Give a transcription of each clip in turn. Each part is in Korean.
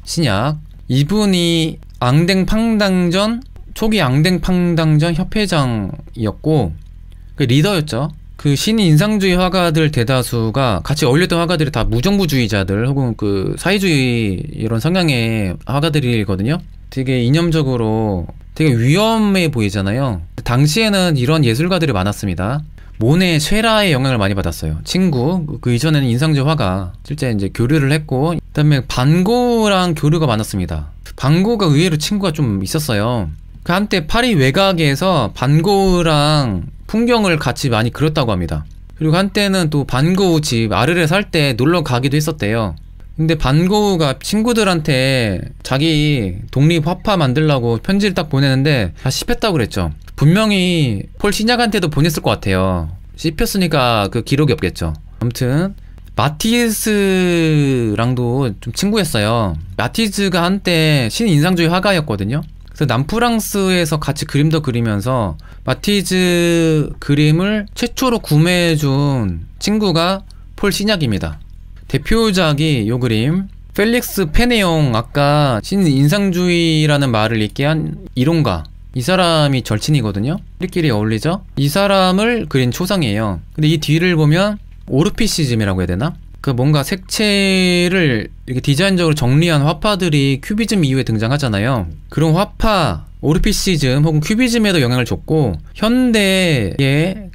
신약. 이분이 앙댕팡당전 초기 앙댕팡당전 협회장이었고 그 리더였죠. 그 신인상주의 화가들 대다수가 같이 어울렸던 화가들이 다 무정부주의자들 혹은 그 사회주의 이런 성향의 화가들이거든요. 되게 이념적으로 되게 위험해 보이잖아요. 당시에는 이런 예술가들이 많았습니다. 모네, 쉐라의 영향을 많이 받았어요. 친구, 그 이전에는 인상주의 화가 실제 이제 교류를 했고, 그 다음에 반고랑 교류가 많았습니다. 반고가 의외로 친구가 좀 있었어요. 그 한때 파리 외곽에서 반고랑 풍경을 같이 많이 그렸다고 합니다. 그리고 한때는 또 반고 집 아르레 살 때 놀러 가기도 했었대요. 근데 반고우가 친구들한테 자기 독립 화파 만들라고 편지를 딱 보내는데 다 씹혔다고 그랬죠. 분명히 폴 시작한테도 보냈을 것 같아요. 씹혔으니까 그 기록이 없겠죠. 아무튼 마티스랑도 좀 친구였어요. 마티스가 한때 신인상주의 화가였거든요. 그래서 남프랑스에서 같이 그림도 그리면서 마티즈 그림을 최초로 구매해준 친구가 폴 시작입니다. 대표작이 요 그림, 펠릭스 페네옹, 아까 신인상주의라는 말을 읽게 한 이론가, 이 사람이 절친이거든요. 우리끼리 어울리죠? 이 사람을 그린 초상이에요. 근데 이 뒤를 보면 오르피시즘이라고 해야 되나? 그 뭔가 색채를 이렇게 디자인적으로 정리한 화파들이 큐비즘 이후에 등장하잖아요. 그런 화파, 오르피시즘 혹은 큐비즘에도 영향을 줬고 현대의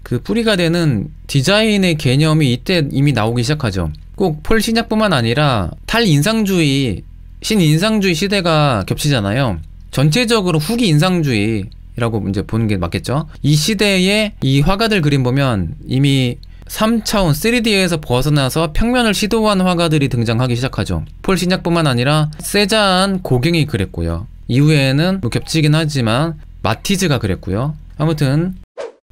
그 뿌리가 되는 디자인의 개념이 이때 이미 나오기 시작하죠. 꼭 폴 시작뿐만 아니라 탈인상주의, 신인상주의 시대가 겹치잖아요. 전체적으로 후기 인상주의라고 이제 보는 게 맞겠죠. 이 시대에 이 화가들 그림 보면 이미 3차원 3D에서 벗어나서 평면을 시도한 화가들이 등장하기 시작하죠. 폴 시작뿐만 아니라 세잔 고갱이 그랬고요. 이후에는 뭐 겹치긴 하지만 마티즈가 그랬고요. 아무튼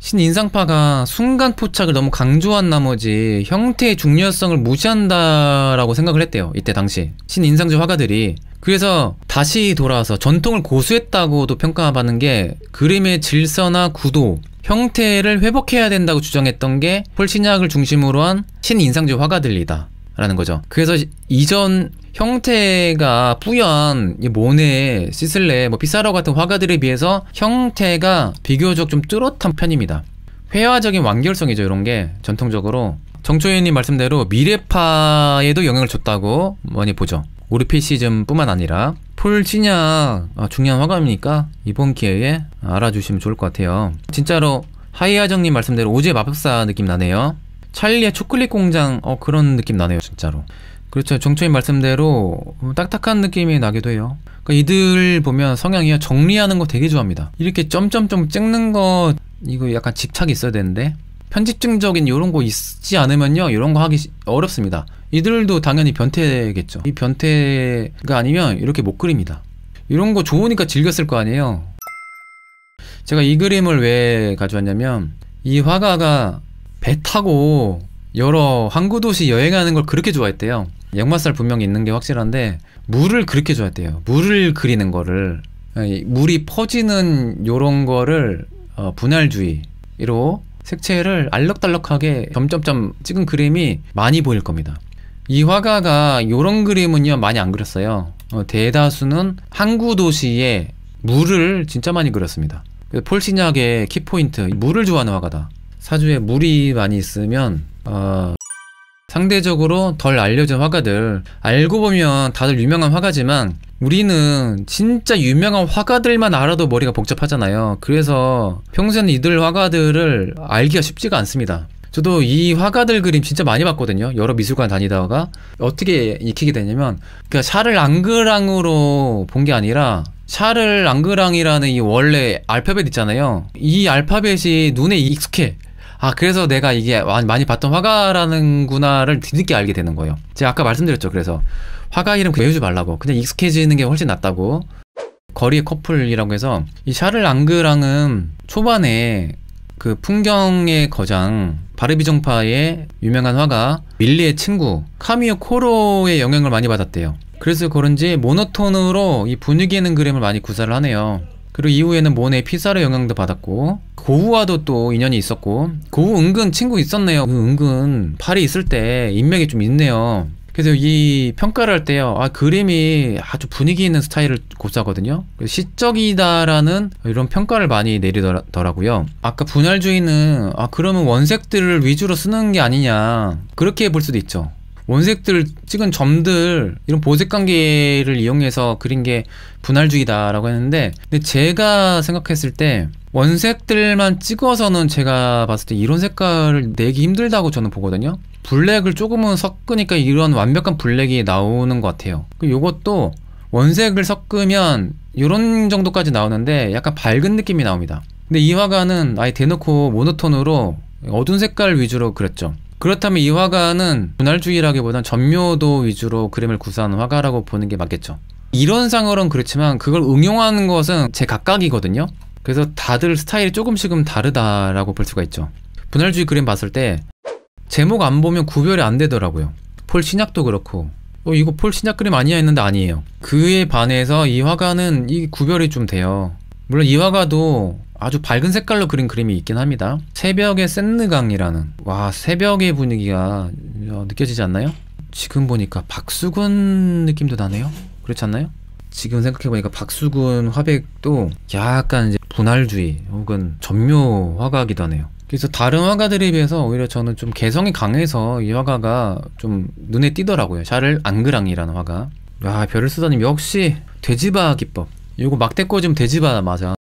신인상파가 순간 포착을 너무 강조한 나머지 형태의 중요성을 무시한다라고 생각을 했대요. 이때 당시 신인상주의 화가들이. 그래서 다시 돌아와서 전통을 고수했다고도 평가받는 게 그림의 질서나 구도, 형태를 회복해야 된다고 주장했던 게 폴 시작을 중심으로 한 신인상주의 화가들이다 라는 거죠. 그래서 이전 형태가 뿌연 모네, 시슬레, 피사로 같은 화가들에 비해서 형태가 비교적 좀 뚜렷한 편입니다. 회화적인 완결성이죠. 이런 게 전통적으로 정초현님 말씀대로 미래파에도 영향을 줬다고 많이 보죠. 오르피시즘 뿐만 아니라 폴 시작 중요한 화가입니까? 이번 기회에 알아주시면 좋을 것 같아요. 진짜로 하이하정님 말씀대로 오즈의 마법사 느낌 나네요. 찰리의 초콜릿 공장 그런 느낌 나네요. 진짜로. 그렇죠. 정초인 말씀대로 딱딱한 느낌이 나기도 해요. 그러니까 이들 보면 성향이 정리하는 거 되게 좋아합니다. 이렇게 점점점 찍는 거 이거 약간 집착이 있어야 되는데 편집증적인 이런 거 있지 않으면요 이런 거 하기 어렵습니다. 이들도 당연히 변태겠죠. 이 변태가 아니면 이렇게 못 그립니다. 이런 거 좋으니까 즐겼을 거 아니에요. 제가 이 그림을 왜 가져왔냐면 이 화가가 배 타고 여러 항구도시 여행하는 걸 그렇게 좋아했대요. 역마살 분명히 있는 게 확실한데 물을 그렇게 좋아했대요. 물을 그리는 거를, 물이 퍼지는 요런 거를 분할주의로 색채를 알록달록하게 점점점 찍은 그림이 많이 보일 겁니다. 이 화가가 요런 그림은요 많이 안 그렸어요. 대다수는 항구도시에 물을 진짜 많이 그렸습니다. 폴 시작의 키포인트, 물을 좋아하는 화가다. 사주에 물이 많이 있으면 상대적으로 덜 알려진 화가들, 알고 보면 다들 유명한 화가지만 우리는 진짜 유명한 화가들만 알아도 머리가 복잡하잖아요. 그래서 평소에는 이들 화가들을 알기가 쉽지가 않습니다. 저도 이 화가들 그림 진짜 많이 봤거든요. 여러 미술관 다니다가 어떻게 익히게 되냐면 그러니까 샤를 앙그랑으로 본 게 아니라 샤를 앙그랑이라는 이 원래 알파벳 있잖아요. 이 알파벳이 눈에 익숙해. 그래서 내가 이게 많이 봤던 화가라는구나를 뒤늦게 알게 되는 거예요. 제가 아까 말씀드렸죠. 그래서 화가 이름 외우지 말라고. 그냥 익숙해지는 게 훨씬 낫다고. 거리의 커플이라고 해서 이 샤를 앙그랑은 초반에 그 풍경의 거장 바르비정파의 유명한 화가 밀리의 친구 카미오 코로의 영향을 많이 받았대요. 그래서 그런지 모노톤으로 이 분위기 있는 그림을 많이 구사를 하네요. 그리고 이후에는 모네 피사르 영향도 받았고 고흐와도 또 인연이 있었고 고흐 은근 친구 있었네요. 은근 파리 있을 때 인맥이 좀 있네요. 그래서 이 평가를 할 때요, 그림이 아주 분위기 있는 스타일을 고수하거든요. 시적이다라는 이런 평가를 많이 내리더라고요. 아까 분할주의는 그러면 원색들을 위주로 쓰는 게 아니냐, 그렇게 볼 수도 있죠. 원색들 찍은 점들, 이런 보색 관계를 이용해서 그린 게 분할주의다라고 했는데, 근데 제가 생각했을 때 원색들만 찍어서는 제가 봤을 때 이런 색깔을 내기 힘들다고 저는 보거든요. 블랙을 조금은 섞으니까 이런 완벽한 블랙이 나오는 것 같아요. 요것도 원색을 섞으면 이런 정도까지 나오는데 약간 밝은 느낌이 나옵니다. 근데 이 화가는 아예 대놓고 모노톤으로 어두운 색깔 위주로 그렸죠. 그렇다면 이 화가는 분할주의라기보단 전묘도 위주로 그림을 구사하는 화가라고 보는 게 맞겠죠. 이론상으로는 그렇지만 그걸 응용하는 것은 제 각각이거든요. 그래서 다들 스타일이 조금씩은 다르다라고 볼 수가 있죠. 분할주의 그림 봤을 때 제목 안 보면 구별이 안 되더라고요. 폴 시작도 그렇고 이거 폴 시작 그림 아니야 했는데 아니에요. 그에 반해서 이 화가는 이 구별이 좀 돼요. 물론 이 화가도 아주 밝은 색깔로 그린 그림이 있긴 합니다. 새벽의 샌느강이라는, 와, 새벽의 분위기가 느껴지지 않나요? 지금 보니까 박수근 느낌도 나네요. 그렇지 않나요? 지금 생각해보니까 박수근 화백도 약간 이제 분할주의 혹은 전묘 화가이기도 하네요. 그래서 다른 화가들에 비해서 오히려 저는 좀 개성이 강해서 이 화가가 좀 눈에 띄더라고요. 샤를 앙그랑이라는 화가. 야, 별을 쓰다님 역시 돼지바 기법. 이거 막대 꽂으면 돼지바 맞아.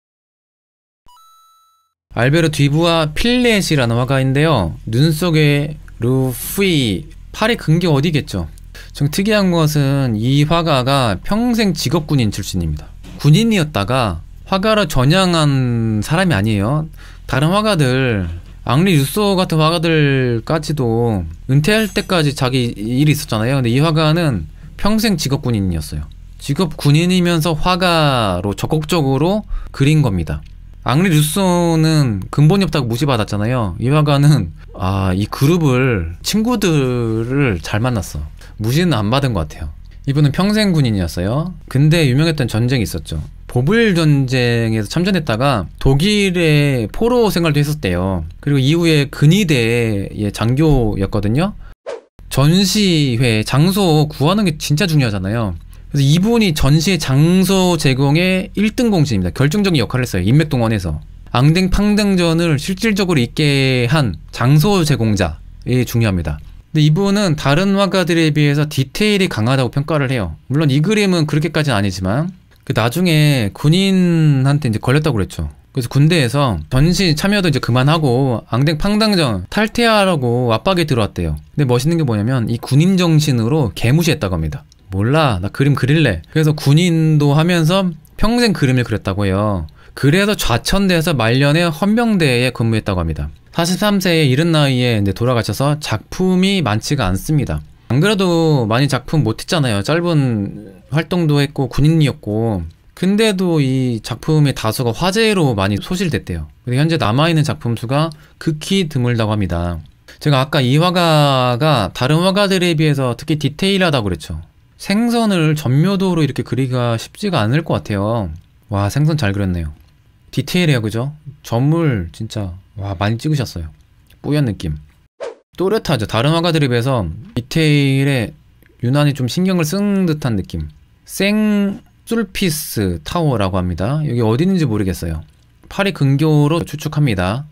알베르 뒤부아 필렛이라는 화가인데요. 눈 속의 루피, 팔의 근교 어디겠죠? 좀 특이한 것은 이 화가가 평생 직업 군인 출신입니다. 군인이었다가 화가로 전향한 사람이 아니에요. 다른 화가들, 앙리 루소 같은 화가들까지도 은퇴할 때까지 자기 일이 있었잖아요. 근데 이 화가는 평생 직업 군인이었어요. 직업 군인이면서 화가로 적극적으로 그린 겁니다. 앙리 루소는 근본이 없다고 무시받았잖아요. 이 화가는 이 그룹을, 친구들을 잘 만났어. 무시는 안 받은 것 같아요. 이분은 평생 군인이었어요. 근데 유명했던 전쟁이 있었죠. 보불 전쟁에서 참전했다가 독일의 포로 생활도 했었대요. 그리고 이후에 근위대의 장교였거든요. 전시회 장소 구하는 게 진짜 중요하잖아요. 그래서 이분이 전시회 장소 제공의 1등 공신입니다. 결정적인 역할을 했어요. 인맥동원에서 앙댕팡댕전을 실질적으로 있게 한 장소 제공자에 중요합니다. 근데 이분은 다른 화가들에 비해서 디테일이 강하다고 평가를 해요. 물론 이 그림은 그렇게까지는 아니지만 나중에 군인한테 이제 걸렸다고 그랬죠. 그래서 군대에서 전시 참여도 이제 그만하고 앙댕팡당전 탈퇴하라고 압박이 들어왔대요. 근데 멋있는 게 뭐냐면 이 군인 정신으로 개무시했다고 합니다. 몰라, 나 그림 그릴래. 그래서 군인도 하면서 평생 그림을 그렸다고 해요. 그래서 좌천돼서 말년에 헌병대에 근무했다고 합니다. 43세의 이른 나이에 이제 돌아가셔서 작품이 많지가 않습니다. 안 그래도 많이 작품 못했잖아요. 짧은 활동도 했고 군인이었고. 근데도 이 작품의 다수가 화재로 많이 소실됐대요. 현재 남아있는 작품 수가 극히 드물다고 합니다. 제가 아까 이 화가가 다른 화가들에 비해서 특히 디테일하다고 그랬죠. 생선을 전묘도로 이렇게 그리기가 쉽지가 않을 것 같아요. 와, 생선 잘 그렸네요. 디테일해요, 그죠? 점을 진짜 많이 찍으셨어요. 뿌연 느낌. 또렷하죠. 다른 화가들에 비해서 디테일에 유난히 좀 신경을 쓴 듯한 느낌. 생술피스 타워라고 합니다. 여기 어디 있는지 모르겠어요. 팔이 근교로 추측합니다.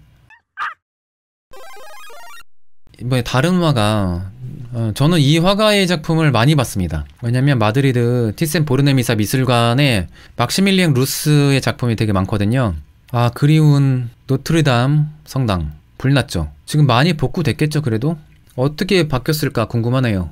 이번에 다른 화가, 저는 이 화가의 작품을 많이 봤습니다. 왜냐면 마드리드 티센 보르네미사 미술관에 막시밀리앙 루스의 작품이 되게 많거든요. 그리운 노트르담 성당 불났죠. 지금 많이 복구됐겠죠. 그래도 어떻게 바뀌었을까 궁금하네요.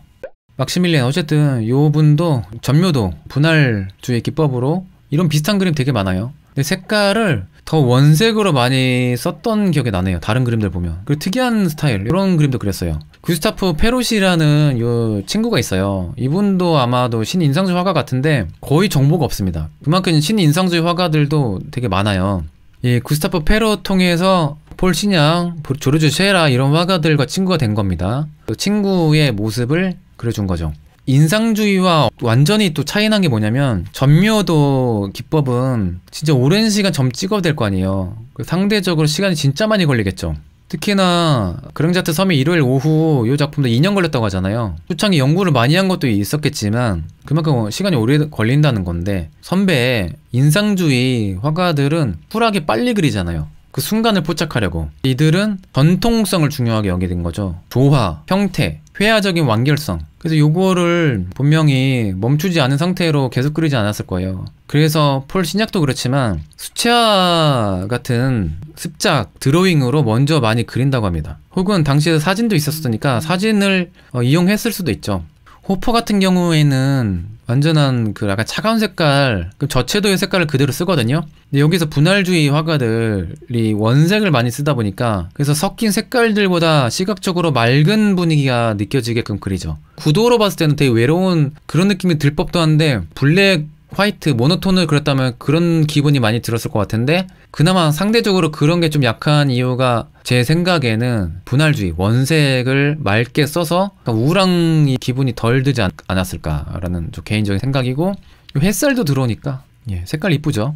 막시밀리안, 어쨌든 요 분도 전묘도 분할주의 기법으로 이런 비슷한 그림 되게 많아요. 근데 색깔을 더 원색으로 많이 썼던 기억이 나네요. 다른 그림들 보면. 그리고 특이한 스타일, 이런 그림도 그렸어요. 구스타프 페로시라는 요 친구가 있어요. 이분도 아마도 신인상주의 화가 같은데 거의 정보가 없습니다. 그만큼 신인상주의 화가들도 되게 많아요. 이 구스타프 페로 통해서 폴 시냥, 조르주 쉐라 이런 화가들과 친구가 된 겁니다. 그 친구의 모습을 그려준 거죠. 인상주의와 완전히 또 차이난 게 뭐냐면 전묘도 기법은 진짜 오랜 시간 점 찍어야 될 거 아니에요. 상대적으로 시간이 진짜 많이 걸리겠죠. 특히나 그랑자트 섬이 일요일 오후 이 작품도 2년 걸렸다고 하잖아요. 초창기 연구를 많이 한 것도 있었겠지만 그만큼 시간이 오래 걸린다는 건데, 선배의 인상주의 화가들은 쿨하게 빨리 그리잖아요. 그 순간을 포착하려고. 이들은 전통성을 중요하게 여기는 거죠. 조화, 형태, 회화적인 완결성. 그래서 요거를 분명히 멈추지 않은 상태로 계속 그리지 않았을 거예요. 그래서 폴 시럈도 그렇지만 수채화 같은 습작, 드로잉으로 먼저 많이 그린다고 합니다. 혹은 당시에 사진도 있었으니까 사진을 이용했을 수도 있죠. 호퍼 같은 경우에는 완전한 그 약간 차가운 색깔, 그 저채도의 색깔을 그대로 쓰거든요. 근데 여기서 분할주의 화가들이 원색을 많이 쓰다 보니까 그래서 섞인 색깔들보다 시각적으로 맑은 분위기가 느껴지게끔 그리죠. 구도로 봤을 때는 되게 외로운 그런 느낌이 들 법도 한데, 블랙, 화이트, 모노톤을 그렸다면 그런 기분이 많이 들었을 것 같은데, 그나마 상대적으로 그런 게 좀 약한 이유가 제 생각에는 분할주의, 원색을 맑게 써서 우울한 기분이 덜 들지 않았을까라는 좀 개인적인 생각이고, 햇살도 들어오니까 색깔 이쁘죠.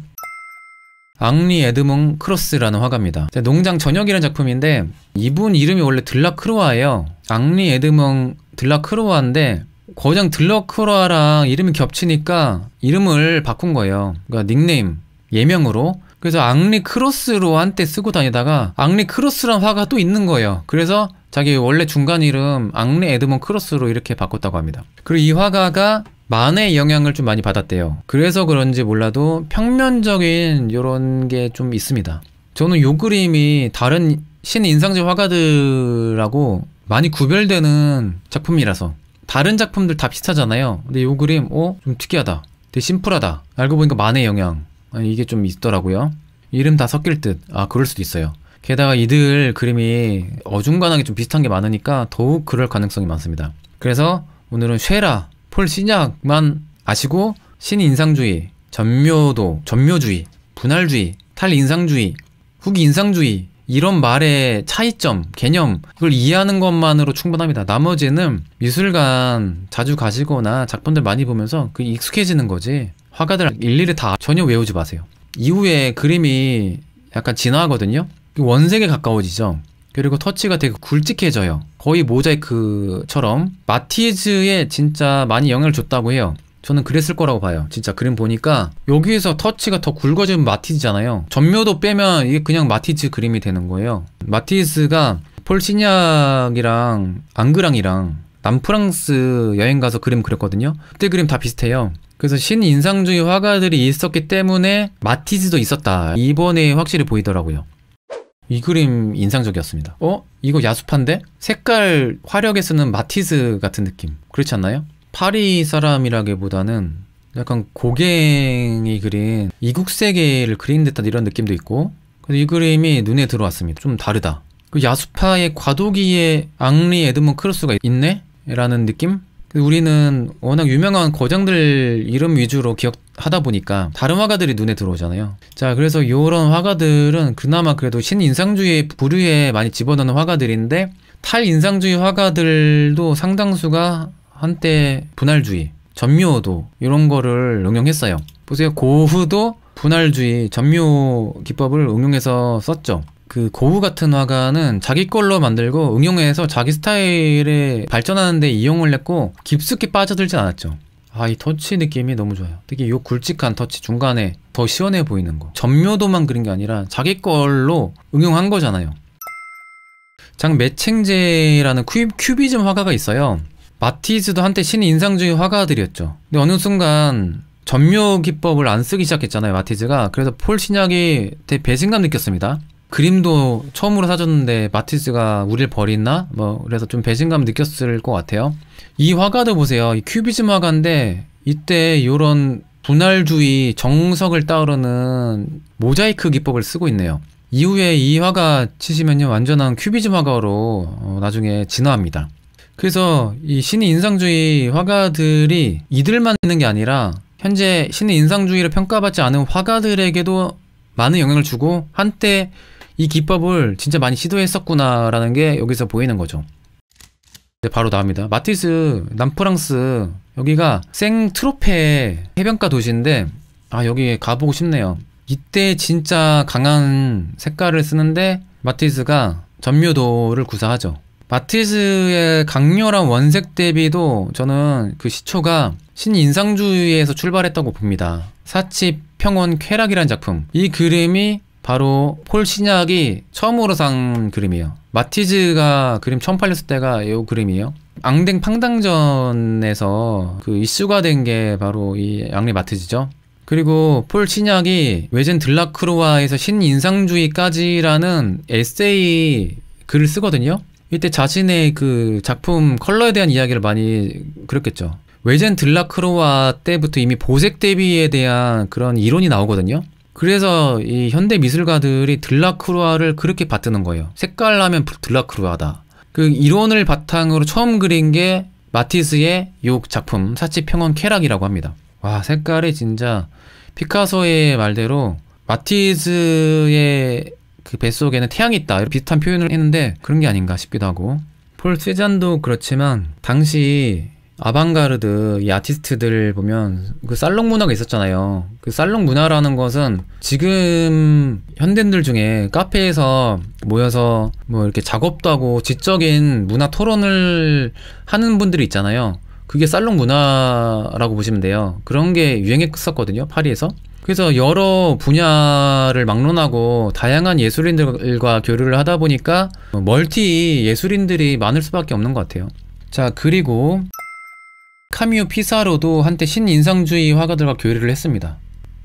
앙리 에드몽 크로스라는 화가입니다. 농장 저녁이라는 작품인데 이분 이름이 원래 들라크루아예요. 앙리 에드몽 들라크루아인데 거장 들라크루아랑 이름이 겹치니까 이름을 바꾼 거예요. 그러니까 닉네임, 예명으로. 그래서 앙리 크로스로 한때 쓰고 다니다가 앙리 크로스란 화가 또 있는 거예요. 그래서 자기 원래 중간 이름 앙리 에드몽 크로스로 이렇게 바꿨다고 합니다. 그리고 이 화가가 만의 영향을 좀 많이 받았대요. 그래서 그런지 몰라도 평면적인 요런 게 좀 있습니다. 저는 요 그림이 다른 신인상주의 화가들하고 많이 구별되는 작품이라서. 다른 작품들 다 비슷하잖아요. 근데 요 그림 좀 특이하다, 되게 심플하다, 알고 보니까 만의 영향, 이게 좀 있더라고요. 이름 다 섞일 듯. 그럴 수도 있어요. 게다가 이들 그림이 어중간하게 좀 비슷한 게 많으니까 더욱 그럴 가능성이 많습니다. 그래서 오늘은 쉐라, 폴 시럈만 아시고 신인상주의, 전묘도, 전묘주의, 분할주의, 탈인상주의, 후기인상주의, 이런 말의 차이점, 개념, 이걸 이해하는 것만으로 충분합니다. 나머지는 미술관 자주 가시거나 작품들 많이 보면서 그 익숙해지는 거지, 화가들 일일이 다 전혀 외우지 마세요. 이후에 그림이 약간 진화하거든요. 원색에 가까워지죠. 그리고 터치가 되게 굵직해져요. 거의 모자이크처럼. 마티즈에 진짜 많이 영향을 줬다고 해요. 저는 그랬을 거라고 봐요. 진짜 그림 보니까 여기에서 터치가 더 굵어지면 마티즈잖아요. 전묘도 빼면 이게 그냥 마티즈 그림이 되는 거예요. 마티즈가 폴 시럈이랑 앙그랑이랑 남프랑스 여행 가서 그림 그렸거든요. 그때 그림 다 비슷해요. 그래서 신인상주의 화가들이 있었기 때문에 마티즈도 있었다, 이번에 확실히 보이더라고요. 이 그림 인상적이었습니다. 이거 야수파인데? 색깔 화려하게 쓰는 마티즈 같은 느낌, 그렇지 않나요? 파리 사람이라기보다는 약간 고갱이 그린 이국세계를 그린 듯한 이런 느낌도 있고, 이 그림이 눈에 들어왔습니다. 좀 다르다. 그 야수파의 과도기에 앙리 에드몽 크로스가 있네? 라는 느낌? 우리는 워낙 유명한 거장들 이름 위주로 기억하다 보니까 다른 화가들이 눈에 들어오잖아요. 자, 그래서 요런 화가들은 그나마 그래도 신인상주의 부류에 많이 집어넣는 화가들인데, 탈인상주의 화가들도 상당수가 한때 분할주의, 전묘도 이런 거를 응용했어요. 보세요. 고흐도 분할주의, 전묘 기법을 응용해서 썼죠. 그 고흐 같은 화가는 자기 걸로 만들고 응용해서 자기 스타일에 발전하는 데 이용을 했고 깊숙이 빠져들진 않았죠. 이 터치 느낌이 너무 좋아요. 특히 요 굵직한 터치 중간에 더 시원해 보이는 거. 전묘도만 그린 게 아니라 자기 걸로 응용한 거잖아요. 장 매칭제라는 큐비즘 화가가 있어요. 마티즈도 한때 신인상주의 화가들이었죠. 근데 어느 순간 전묘 기법을 안 쓰기 시작했잖아요, 마티즈가. 그래서 폴 시럈이 되게 배신감 느꼈습니다. 그림도 처음으로 사줬는데 마티즈가 우릴 버리나? 그래서 좀 배신감 느꼈을 것 같아요. 이 화가도 보세요. 이 큐비즘 화가인데 이때 요런 분할주의 정석을 따르는 모자이크 기법을 쓰고 있네요. 이후에 이 화가 치시면요, 완전한 큐비즘 화가로 나중에 진화합니다. 그래서 이 신의 인상주의 화가들이 이들만 있는 게 아니라 현재 신의 인상주의를 평가받지 않은 화가들에게도 많은 영향을 주고 한때 이 기법을 진짜 많이 시도했었구나 라는 게 여기서 보이는 거죠. 바로 나옵니다. 마티즈 남프랑스, 여기가 생트로페 해변가 도시인데 여기 가보고 싶네요. 이때 진짜 강한 색깔을 쓰는데 마티즈가 전묘도를 구사하죠. 마티즈의 강렬한 원색 대비도 저는 그 시초가 신인상주의에서 출발했다고 봅니다. 사치, 평온, 쾌락이라는 작품. 이 그림이 바로 폴 시작이 처음으로 산 그림이에요. 마티즈가 그림 처음 팔렸을 때가 이 그림이에요. 앙댕 팡당전에서 그 이슈가 된 게 바로 이 앙리 마티즈죠. 그리고 폴 시작이 외젠 들라크루아에서 신인상주의까지라는 에세이 글을 쓰거든요. 이때 자신의 그 작품 컬러에 대한 이야기를 많이 그렸겠죠. 외젠 들라크루아 때부터 이미 보색 대비에 대한 그런 이론이 나오거든요. 그래서 이 현대 미술가들이 들라크루아를 그렇게 받드는 거예요. 색깔나면 들라크루아다. 그 이론을 바탕으로 처음 그린 게 마티즈의 요 작품 사치, 평온, 쾌락이라고 합니다. 와, 색깔이 진짜 피카소의 말대로 마티즈의 그 뱃속에는 태양이 있다, 비슷한 표현을 했는데 그런 게 아닌가 싶기도 하고, 폴 세잔도 그렇지만 당시 아방가르드 이 아티스트들 보면 그 살롱 문화가 있었잖아요. 그 살롱 문화라는 것은 지금 현대인들 중에 카페에서 모여서 뭐 이렇게 작업도 하고 지적인 문화 토론을 하는 분들이 있잖아요. 그게 살롱 문화라고 보시면 돼요. 그런 게 유행했었거든요, 파리에서. 그래서 여러 분야를 막론하고 다양한 예술인들과 교류를 하다 보니까 멀티 예술인들이 많을 수밖에 없는 것 같아요. 자, 그리고 카미오 피사로도 한때 신인상주의 화가들과 교류를 했습니다.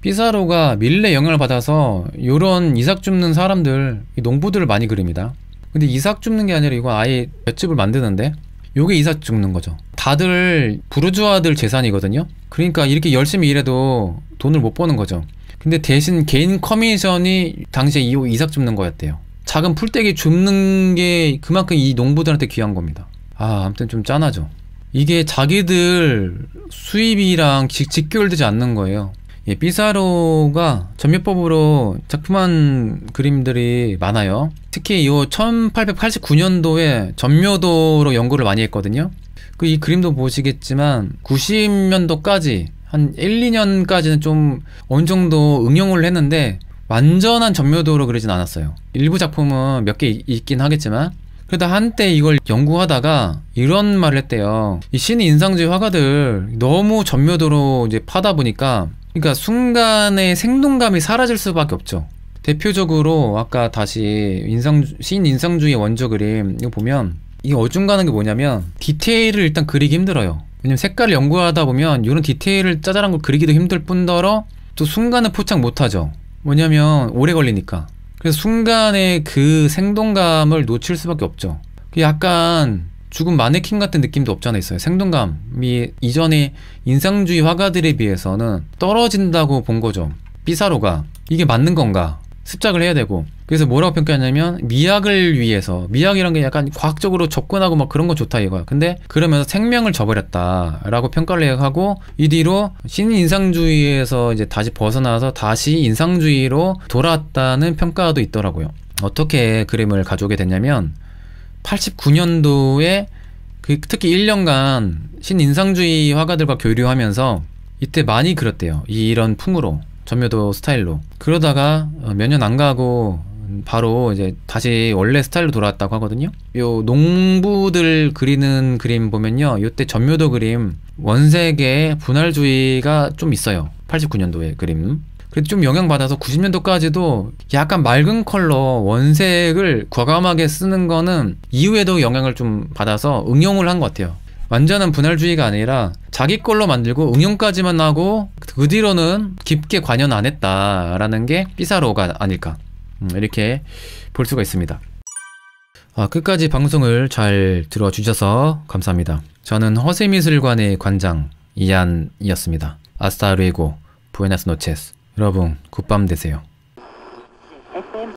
피사로가 밀레 영향을 받아서 요런 이삭 줍는 사람들, 농부들을 많이 그립니다. 근데 이삭 줍는 게 아니라 이거 아예 맷집을 만드는데 요게 이삭 줍는 거죠. 다들 부르주아들 재산이거든요. 그러니까 이렇게 열심히 일해도 돈을 못 버는 거죠. 근데 대신 개인 커미션이 당시에 이 이삭 줍는 거였대요. 작은 풀떼기 줍는 게 그만큼 이 농부들한테 귀한 겁니다. 아, 아무튼 좀 짠하죠. 이게 자기들 수입이랑 직결되지 않는 거예요. 예, 피사로가 전묘법으로 작품한 그림들이 많아요. 특히 이 1889년도에 전묘도로 연구를 많이 했거든요. 그 이 그림도 보시겠지만 90년도까지 한 1, 2년까지는 좀 어느 정도 응용을 했는데 완전한 전묘도로 그리진 않았어요. 일부 작품은 몇 개 있긴 하겠지만, 그러다 한때 이걸 연구하다가 이런 말을 했대요. 이 신인상주의 화가들 너무 전묘도로 이제 파다 보니까, 그러니까 순간의 생동감이 사라질 수밖에 없죠. 대표적으로 아까 다시 신인상주의 원조 그림 이거 보면 이게 어중간한 게 뭐냐면 디테일을 일단 그리기 힘들어요. 왜냐면 색깔을 연구하다 보면 이런 디테일을 짜잘한 걸 그리기도 힘들 뿐더러 또 순간을 포착 못하죠. 뭐냐면 오래 걸리니까. 그래서 순간의 그 생동감을 놓칠 수밖에 없죠. 약간 죽은 마네킹 같은 느낌도 없잖아 있어요. 생동감이 이전의 인상주의 화가들에 비해서는 떨어진다고 본 거죠. 피사로가 이게 맞는 건가 습작을 해야 되고, 그래서 뭐라고 평가하냐면 미학을 위해서, 미학이란 게 약간 과학적으로 접근하고 막 그런 거 좋다 이거야. 근데 그러면서 생명을 저버렸다 라고 평가를 하고, 이 뒤로 신인상주의에서 이제 다시 벗어나서 다시 인상주의로 돌아왔다는 평가도 있더라고요. 어떻게 그림을 가져오게 됐냐면 89년도에 특히 1년간 신인상주의 화가들과 교류하면서 이때 많이 그렸대요. 이런 풍으로, 전묘도 스타일로. 그러다가 몇 년 안 가고 바로 이제 다시 원래 스타일로 돌아왔다고 하거든요. 요 농부들 그리는 그림 보면요, 요때 전묘도 그림 원색의 분할주의가 좀 있어요. 89년도에 그림. 그래도 좀 영향받아서 90년도까지도 약간 맑은 컬러 원색을 과감하게 쓰는 거는 이후에도 영향을 좀 받아서 응용을 한 것 같아요. 완전한 분할주의가 아니라 자기 걸로 만들고 응용까지만 하고 그 뒤로는 깊게 관여는 안 했다라는 게 피사로가 아닐까, 이렇게 볼 수가 있습니다. 끝까지 방송을 잘 들어주셔서 감사합니다. 저는 허세미술관의 관장 이안이었습니다. 아스타 루에고 부에나스 노체스. 여러분 굿밤 되세요.